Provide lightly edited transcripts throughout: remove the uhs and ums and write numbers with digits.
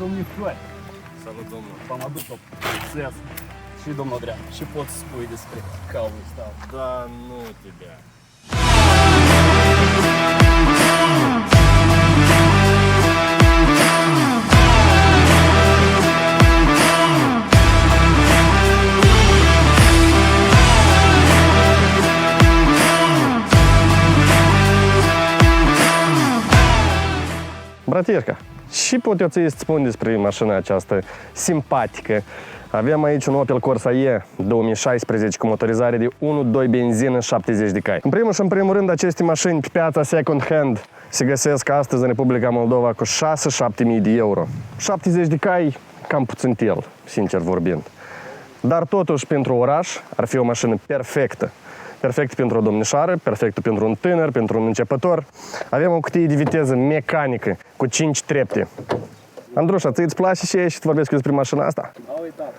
domnișoare. Salut, domnul. V-am adus o proces și domnul Drean. Și poți să spui despre calul ăsta. Da, nu te bea. Bratișca, și pot eu să spun despre mașina aceasta simpatică. Avem aici un Opel Corsa E 2016 cu motorizare de 1.2 benzină 70 de cai. În primul și în primul rând, aceste mașini pe piața second hand se găsesc astăzi în Republica Moldova cu 6-7 mii de euro. 70 de cai, cam puțintel, sincer vorbind. Dar totuși, pentru oraș, ar fi o mașină perfectă. Perfect pentru o domnișoară, perfect pentru un tânăr, pentru un începător. Avem o cutie de viteză mecanică cu 5 trepte. Andrușa, ți-ți place și ești să vorbesc despre mașina asta? Am uitat.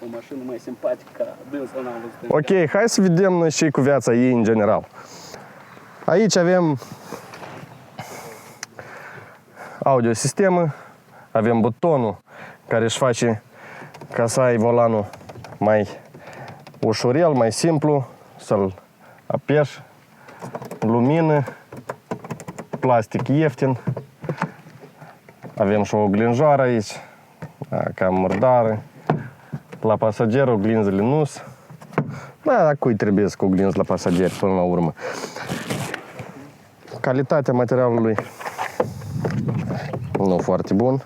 O mașină mai simpatică ca dânsul n-am văzut. Ok, hai să vedem noi și cu viața ei în general. Aici avem audiosistemă, avem butonul care își face ca să ai volanul mai ușurel, mai simplu, să-l apeși, lumină, plastic ieftin, avem și o oglinjoară aici, cam murdară, la pasager oglinzele nu-s. Da, dar cui trebuie cu oglinzi la pasageri până la urmă. Calitatea materialului nu foarte bun,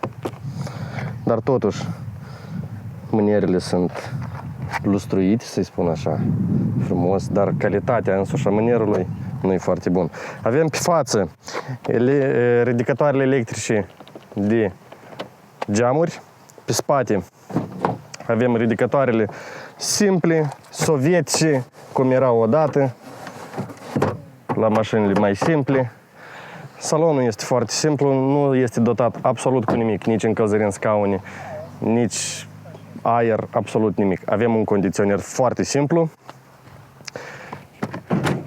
dar totuși mânerele sunt lustruite, să-i spun așa, frumos, dar calitatea însuși a mânerului nu e foarte bun. Avem pe față ridicatoarele electrice de geamuri, pe spate avem ridicatoarele simple, sovietice, cum erau odată, la mașinile mai simple. Salonul este foarte simplu, nu este dotat absolut cu nimic, nici încălzire în scaune, nici aer, absolut nimic. Avem un condiționer foarte simplu.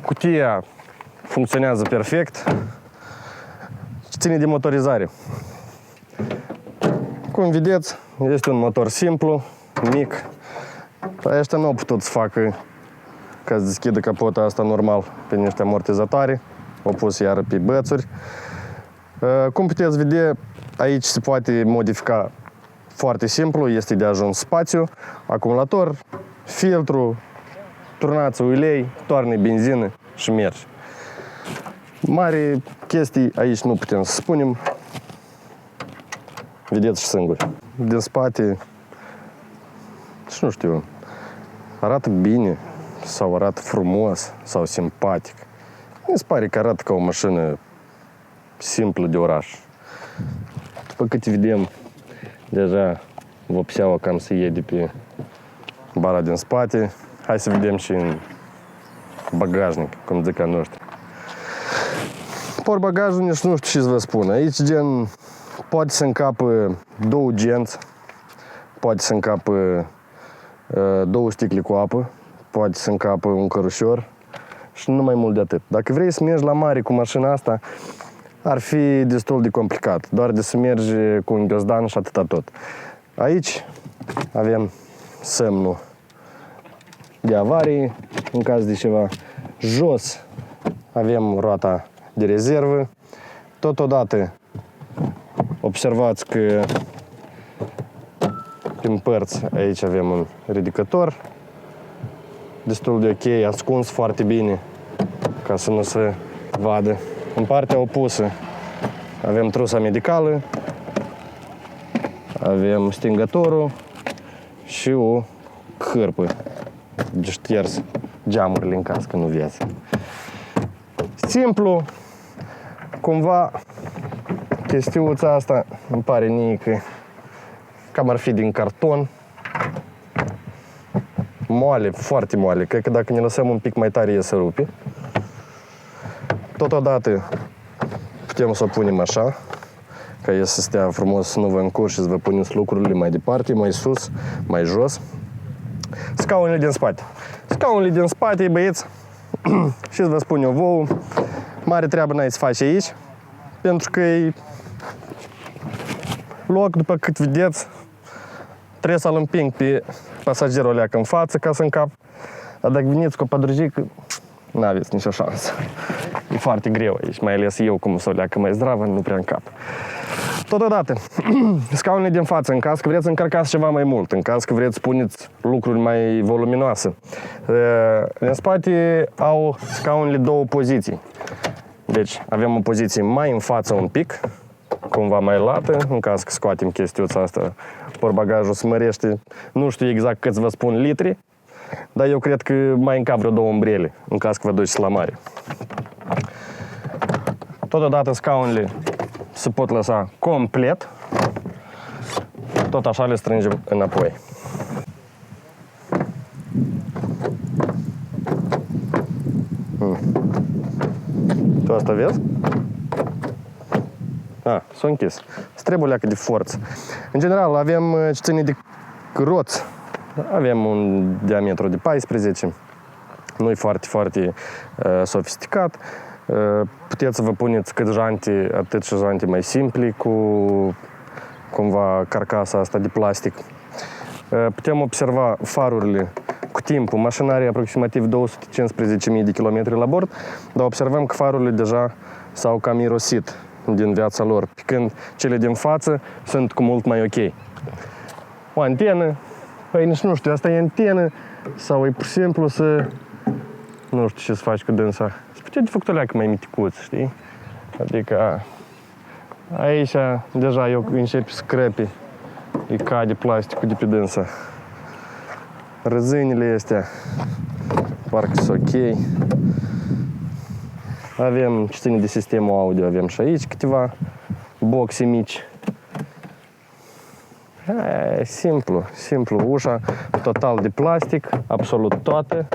Cutia funcționează perfect. Ține de motorizare. Cum vedeți, este un motor simplu, mic. Ăștia nu au putut să facă ca să deschidă capota asta normal pe niște amortizatoare. Au pus iară pe bățuri. Cum puteți vedea, aici se poate modifica foarte simplu, este de ajuns spațiu, acumulator, filtru, turnați ulei, toarne benzină și mergi. Mari chestii aici nu putem să spunem. Vedeți și singuri. Din spate, și nu știu, arată bine sau arată frumos sau simpatic. Mi se pare că arată ca o mașină simplă de oraș. După cât vedem, deja vopseaua cam se iede pe bara din spate. Hai să vedem și în bagajnic, cum zic a noștri. Portbagajul nici nu știu ce să vă spun. Aici gen poate să încapă 2 genți, poate să încapă 2 sticle cu apă, poate să încapă un cărușor și nu mai mult de atât. Dacă vrei să mergi la mare cu mașina asta, ar fi destul de complicat. Doar de să mergi cu un ghiozdan și atâta tot. Aici avem semnul de avarie în caz de ceva. Jos avem roata de rezervă. Totodată observați că prin părți aici avem un ridicator destul de ok, ascuns foarte bine ca să nu se vadă. În partea opusă avem trusa medicală, avem stingătorul și o hârpă de șters geamurile în caz că nu vezi. Simplu, cumva chestiuța asta îmi pare mie că cam ar fi din carton. Moale, foarte moale. Cred că dacă ne lăsăm un pic mai tare e să rupe. Totodată putem să o punem așa, ca e să stea frumos, să nu vă încurci și să vă puneți lucrurile mai departe, mai sus, mai jos. Scaunele din spate. Scaunele din spate, băieți, și să vă spun eu vouă, mare treabă n-ai să faci aici, pentru că e loc, după cât vedeți, trebuie să-l împing pe pasagerul ăla în față ca să încap. Dar dacă veniți cu o pădrujică, n-aveți nicio șansă. E foarte greu aici, mai ales eu, cum să o leacă mai zdravă, nu prea încap. Totodată, scaunele din față, în caz că vreți să încărcați ceva mai mult, în caz că vreți să puneți lucruri mai voluminoase. În spate au scaunele două poziții. Deci avem o poziție mai în față un pic, cumva mai lată, în caz că scoatem chestiuța asta, portbagajul se mărește, nu știu exact cât vă spun litri, dar eu cred că mai încap vreo 2 umbrele, în caz că vă duceți la mare. Totodată scaunele se pot lăsa complet, tot așa le strângem înapoi. Tu asta vezi? S-a închis. Trebuie leacă de forță. În general avem ce ține de roți. Avem un diametru de 14. Nu e foarte, foarte sofisticat. Puteți să vă puneți cât jante, atât și jante mai simple, cu cumva carcasa asta de plastic. Putem observa farurile cu timpul. Mașina are aproximativ 215.000 de km la bord, dar observăm că farurile deja s-au cam irosit din viața lor, pe când cele din față sunt cu mult mai ok. O antenă, păi nici nu știu, asta e antenă sau e pur și simplu să, nu știu ce să faci cu dânsa. Se putea de făcut o leacă mai miticuț, știi? Adică aici deja eu începe să crăpi, îi cade plasticul de pe dânsa. Răzânile astea parcă sunt ok. Avem ce ține de sistemul audio, avem și aici câteva boxe mici. Simplu, simplu. Ușa total de plastic, absolut toate.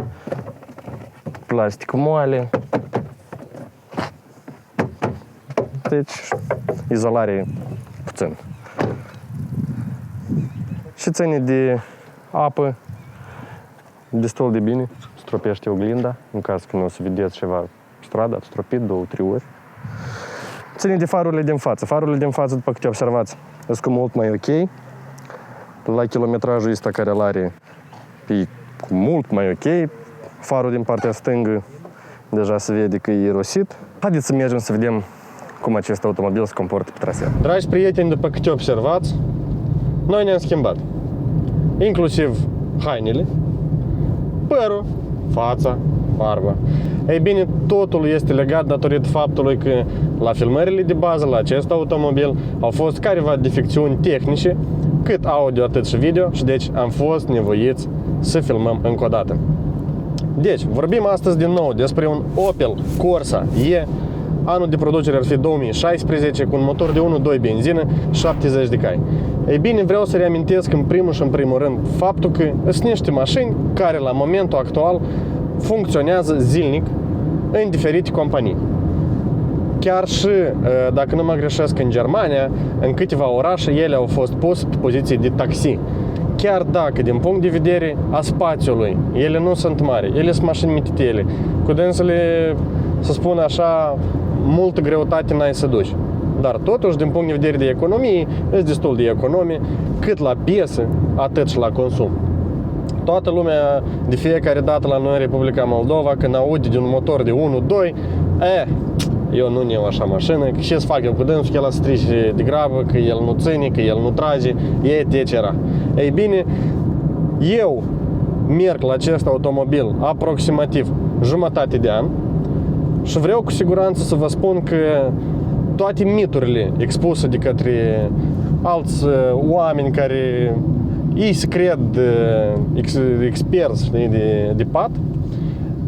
Plastic moale. Deci, izolare puțin. Și ține de apă destul de bine. Stropește oglinda, în caz că nu o să vedeți ceva stradă, ați stropit 2-3 ori. Ține de farurile din față. Farurile din față, după câte observați, sunt mult mai ok. La kilometrajul ăsta care îl are, e mult mai ok. Farul din partea stângă deja se vede că e irosit. Haideți să mergem să vedem cum acest automobil se comportă pe traseu. Dragi prieteni, după câte observați, noi ne-am schimbat. Inclusiv hainele, părul, fața, barba. Ei bine, totul este legat datorită faptului că la filmările de bază la acest automobil au fost careva defecțiuni tehnice, cât audio, atât și video, și deci am fost nevoiți să filmăm încă o dată. Deci, vorbim astăzi din nou despre un Opel Corsa E. Anul de producere ar fi 2016, cu un motor de 1.2 benzină, 70 de cai. Ei bine, vreau să reamintesc în primul și în primul rând faptul că sunt niște mașini care la momentul actual funcționează zilnic în diferite companii. Chiar și, dacă nu mă greșesc, în Germania, în câteva orașe, ele au fost puse pe poziții de taxi. Chiar dacă, din punct de vedere a spațiului, ele nu sunt mari, ele sunt mașini mititele, cu dânsele, să spun așa, multă greutate n-ai să duci. Dar totuși, din punct de vedere de economie, sunt destul de economie, cât la piesă, atât și la consum. Toată lumea, de fiecare dată la noi în Republica Moldova, când aude de un motor de 1.2, eu nu iau așa mașină, că ce să fac eu cu dânsul, că el strice de grabă, că el nu ține, că el nu trage, etc. Ei bine, eu merg la acest automobil aproximativ jumătate de an și vreau cu siguranță să vă spun că toate miturile expuse de către alți oameni care ei se cred experți de pat,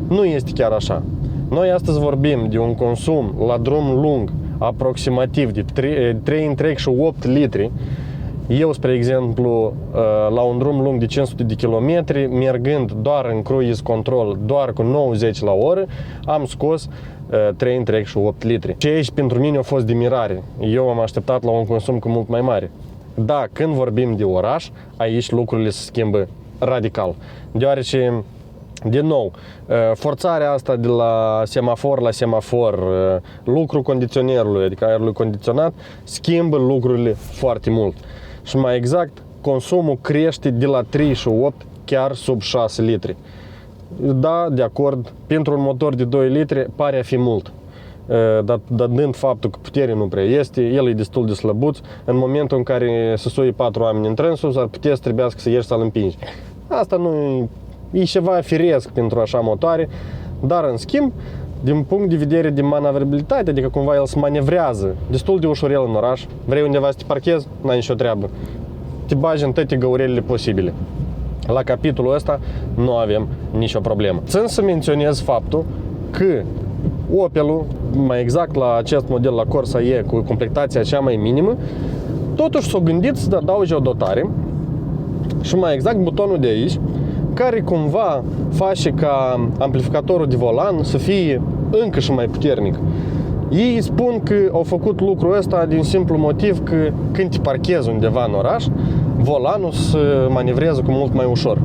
nu este chiar așa. Noi astăzi vorbim de un consum la drum lung aproximativ de 3,8 litri. Eu, spre exemplu, la un drum lung de 500 de km, mergând doar în cruise control, doar cu 90 la oră, am scos 3,8 litri. Și aici pentru mine a fost de mirare. Eu am așteptat la un consum cu mult mai mare. Da, când vorbim de oraș, aici lucrurile se schimbă radical. Deoarece Din nou, forțarea asta de la semafor la semafor, lucrul condiționerului, adică aerului condiționat, schimbă lucrurile foarte mult. Și mai exact, consumul crește de la 38 chiar sub 6 litri. Da, de acord, pentru un motor de 2 litri pare a fi mult. Dar dând faptul că puterea nu prea este, el e destul de slăbuț, în momentul în care se sui 4 oameni în trânsul, s-ar putea să trebuiască să ieși să-l împingi. Asta nu e ceva firesc pentru așa motoare, dar în schimb, din punct de vedere de manevrabilitate, adică cumva el se manevrează destul de ușurel în oraș, vrei undeva să te parchezi, n-ai nicio treabă, te bagi în toate găurelile posibile. La capitolul ăsta nu avem nicio problemă. Țin să menționez faptul că Opelul, mai exact la acest model, la Corsa E, cu completația cea mai minimă, totuși s-a gândit să adauge o dotare și mai exact butonul de aici, care cumva face ca amplificatorul de volan să fie încă și mai puternic. Ei spun că au făcut lucrul ăsta din simplu motiv că când te parchezi undeva în oraș, volanul se manevrează cu mult mai ușor.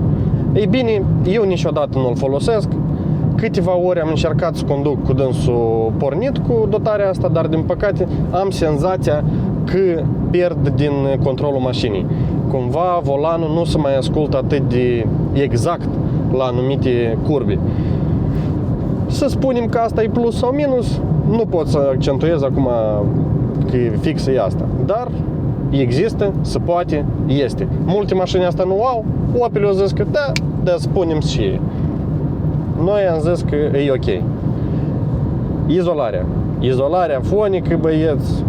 Ei bine, eu niciodată nu-l folosesc. Câteva ori am încercat să conduc cu dânsul pornit cu dotarea asta, dar din păcate am senzația că pierd din controlul mașinii. Cumva volanul nu se mai ascultă atât de exact la anumite curbe. Să spunem că asta e plus sau minus, nu pot să accentuez acum că e fixă e asta, dar există, se poate, este. Multe mașini asta nu au, Opel au zis că da, spunem și ei. Noi am zis că e ok. Izolarea fonică, băieți,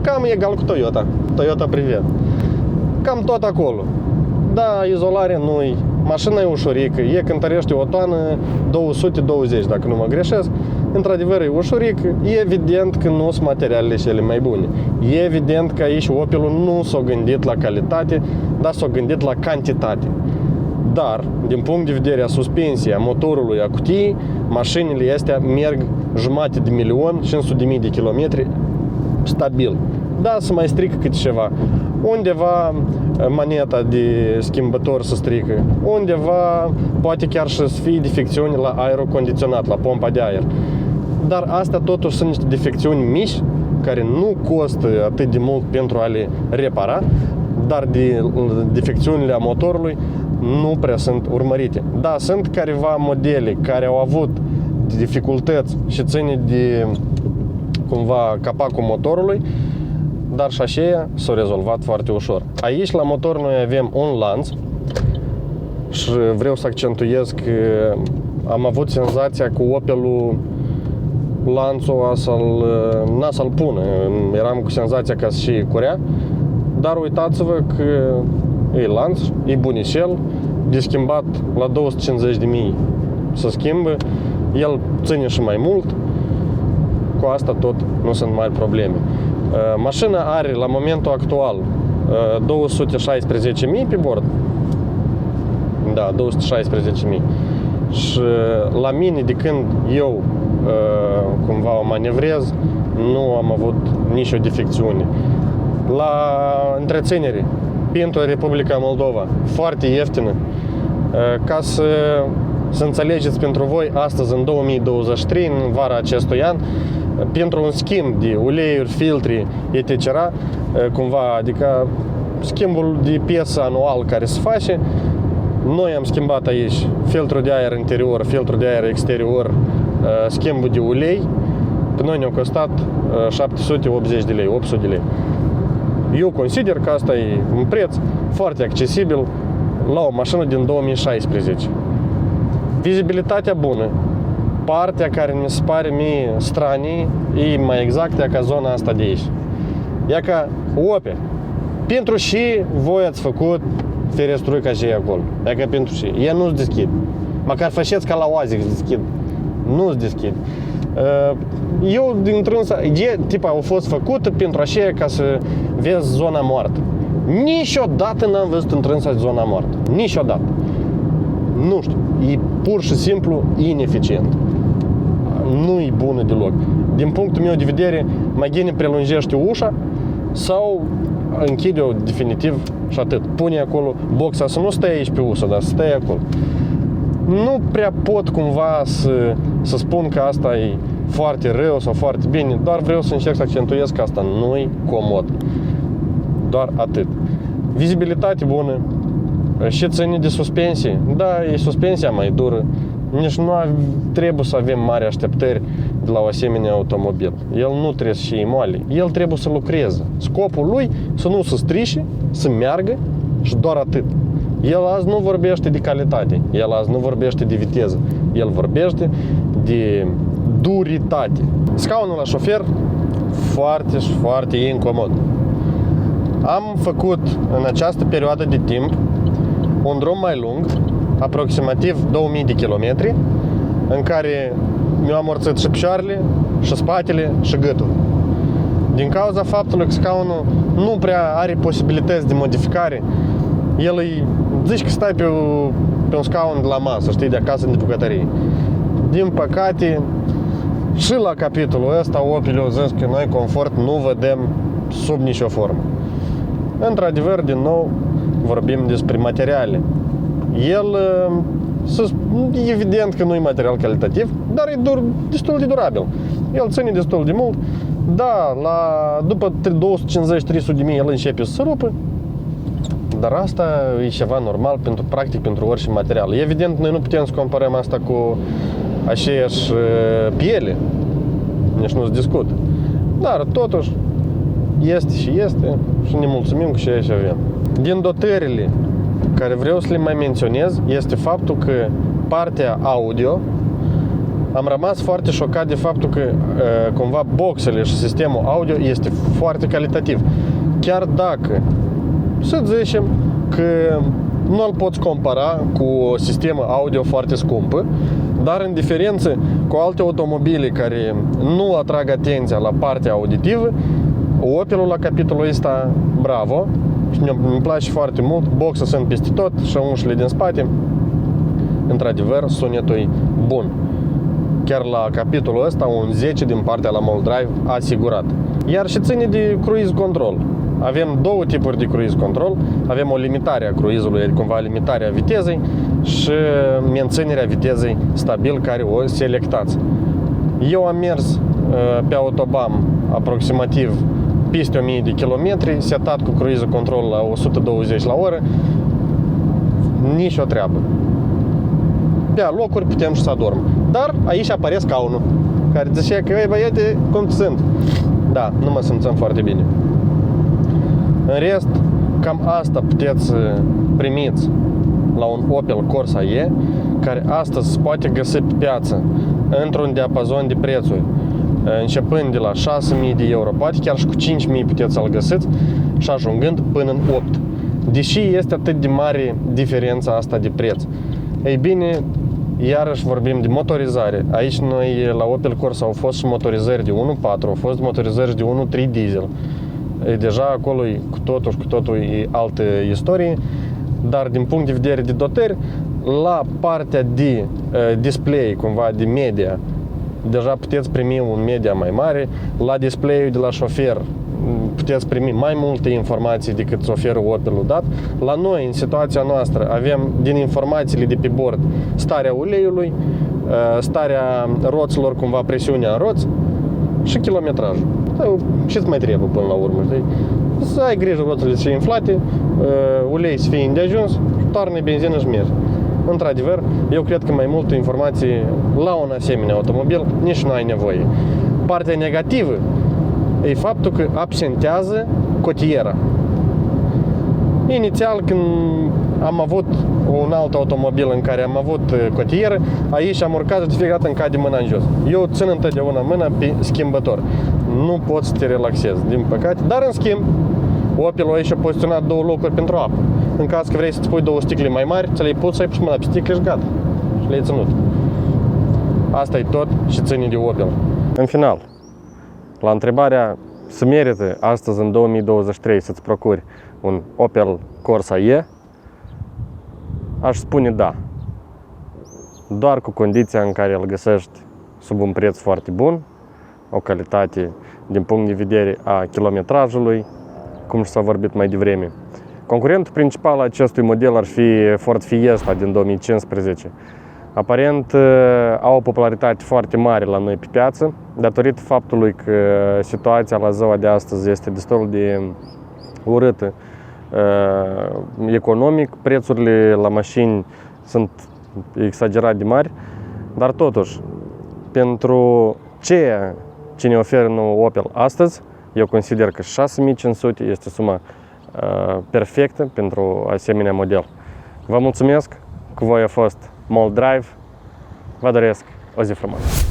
cam egal cu Toyota Privet. Cam tot acolo. Da, izolarea nu-i, mașina e ușurică, e cântărește o tonă 220, dacă nu mă greșesc. Într-adevăr e ușurică, e evident că nu sunt materialele cele mai bune. E evident că aici Opelul nu s-a gândit la calitate, dar s-a gândit la cantitate. Dar, din punct de vedere a suspensiei, a motorului, a cutiei, mașinile astea merg 500.000 de kilometri stabil. Da, se mai strică câte ceva. Undeva maneta de schimbător se strică. Undeva poate chiar și să fie defecțiuni la aerul condiționat, la pompa de aer. Dar astea totuși sunt niște defecțiuni mici, care nu costă atât de mult pentru a le repara, dar de defecțiunile a motorului nu prea sunt urmărite. Da, sunt careva modele care au avut dificultăți și ține de cumva capacul motorului, dar și aceea s-au rezolvat foarte ușor. Aici la motor noi avem un lanț și vreau să accentuez că am avut senzația că Opelul lanțul n-a să-l pună. Eram cu senzația că și curea, dar uitați-vă că e lanț, e bunicel, de schimbat la 250.000 se schimbă, el ține și mai mult, cu asta tot nu sunt mari probleme. Mașina are la momentul actual 216.000 pe bord. Da, 216.000. Și la mine, de când eu cumva o manevrez, nu am avut nicio defecțiune. La întreținere, pentru Republica Moldova, foarte ieftină. Ca să înțelegeți pentru voi, astăzi, în 2023, în vara acestui an, pentru un schimb de uleiuri, filtri, etc., cumva, adică schimbul de piesă anual care se face, noi am schimbat aici filtrul de aer interior, filtrul de aer exterior, schimbul de ulei, pe noi ne-a costat 780 de lei, 800 de lei. Eu consider că asta e un preț foarte accesibil la o mașină din 2016. Vizibilitatea bună. Partea care mi se pare mie stranie e mai exact ca zona asta de aici. E ca Opel. Pentru și voi ați făcut ferestrui ca și acolo. E ca pentru și. Ea nu-ți deschid. Măcar faceți ca la oaze că deschid. Nu-ți deschid. Eu din trânsa, tipa a fost făcută pentru așa ca să vezi zona moartă. Niciodată n-am văzut în trânsa zona moartă. Niciodată. Nu știu. E pur și simplu ineficient. Nu e bună deloc. Din punctul meu de vedere, mai bine prelungește ușa sau închide-o definitiv și atât. Pune acolo boxa să nu stea aici pe usă, dar să stea acolo. Nu prea pot cumva să spun că asta e foarte rău sau foarte bine, doar vreau să încerc să accentuez că asta nu-i comod. Doar atât. Vizibilitate bună și ține de suspensie. Da, e suspensia mai dură. Nici nu trebuie să avem mari așteptări de la o asemenea automobil. El nu trebuie să fie moale. El trebuie să lucreze. Scopul lui să nu se strice, să meargă și doar atât. El azi nu vorbește de calitate. El azi nu vorbește de viteză. El vorbește de duritate. Scaunul la șofer foarte și foarte incomod. Am făcut în această perioadă de timp un drum mai lung, aproximativ 2000 de kilometri, în care mi-au amorțit și picioarele, și spatele, și gâtul. Din cauza faptului că scaunul nu prea are posibilități de modificare, el îi zici că stai pe un scaun de la masă, știi, de acasă, de bucătărie. Din păcate, și la capitolul ăsta, Opel-ul zis că noi confort nu vedem sub nicio formă. Într-adevăr, din nou, vorbim despre materiale. El, evident că nu e material calitativ, dar e destul de durabil. El ține destul de mult. Da, după 250-300 de mii el începe să se rupă, dar asta e ceva normal pentru orice material. Evident, noi nu putem să comparăm asta cu aceeași piele, nici nu se discută. Dar totuși este și este și ne mulțumim cu ceea ce avem. Din dotările care vreau să le mai menționez este faptul că partea audio, am rămas foarte șocat de faptul că cumva boxele și sistemul audio este foarte calitativ. Chiar dacă să zicem că nu îl poți compara cu o sistemă audio foarte scumpă, dar în diferență cu alte automobile care nu atrag atenția la partea auditivă, Opelul la capitolul ăsta, bravo, și îmi place foarte mult, boxe sunt peste tot și ușile din spate, într-adevăr, sunetul e bun. Chiar la capitolul ăsta, un 10 din partea la Moldrive asigurat. Iar și ține de cruise control. Avem două tipuri de cruise control. Avem o limitare a cruizului, cumva limitarea vitezei și menținerea vitezei stabil care o selectați. Eu am mers pe autobahn aproximativ peste 1000 de kilometri, setat cu cruise control la 120 la oră, nici o treabă. Pe locuri putem și să adorm. Dar aici apare scaunul, care zicea că, ei băiete, cum sunt? Da, nu mă simțăm foarte bine. În rest, cam asta puteți să primiți la un Opel Corsa E, care astăzi se poate găsi pe piață într-un diapazon de prețuri, începând de la 6.000 de euro, poate chiar și cu 5.000 puteți să-l găsiți și ajungând până în 8. Deși este atât de mare diferența asta de preț. Ei bine, iarăși vorbim de motorizare. Aici noi la Opel Corsa au fost și motorizări de 1.4, au fost motorizări de 1.3 diesel. Deja acolo cu totul e altă istorie, dar din punct de vedere de dotări, la partea de display, cumva de media, deja puteți primi un media mai mare. La display-ul de la șofer puteți primi mai multe informații decât oferă Opel-ul dat. La noi, în situația noastră, avem din informațiile de pe bord starea uleiului, starea roților, cumva presiunea în roți și kilometrajul. Ce-ți mai trebuie până la urmă? Să ai grijă roțile să fie inflate, ulei să fie îndeajuns, toarnă benzină și mergi. Într-adevăr, eu cred că mai multe informații la un asemenea automobil nici nu ai nevoie. Partea negativă e faptul că absentează cotiera. Inițial, când am avut un alt automobil în care am avut cotieră, aici am urcat și de fiecare dată îmi cade mâna în jos. Eu țin întotdeauna mâna pe schimbător. Nu poți să te relaxezi, din păcate, dar în schimb, Opel-ul aici a poziționat două locuri pentru apă. În caz că vrei să-ți pui două sticle mai mari, ți le-ai pus, ai pus mâna pe sticle și gata. Și le-ai ținut. Asta e tot și ține de Opel. În final, la întrebarea se merită astăzi în 2023 să-ți procuri un Opel Corsa E, aș spune da. Doar cu condiția în care îl găsești sub un preț foarte bun, o calitate din punct de vedere a kilometrajului, cum s-a vorbit mai devreme. Concurentul principal al acestui model ar fi Ford Fiesta din 2015. Aparent au o popularitate foarte mare la noi pe piață, datorită faptului că situația la ziua de astăzi este destul de urâtă economic, prețurile la mașini sunt exagerat de mari, dar totuși, pentru ceea ce ne oferă nou Opel astăzi, eu consider că 6500 este suma perfectă pentru asemenea model. Vă mulțumesc, cu voi a fost Mold Drive, vă doresc o zi frumoasă!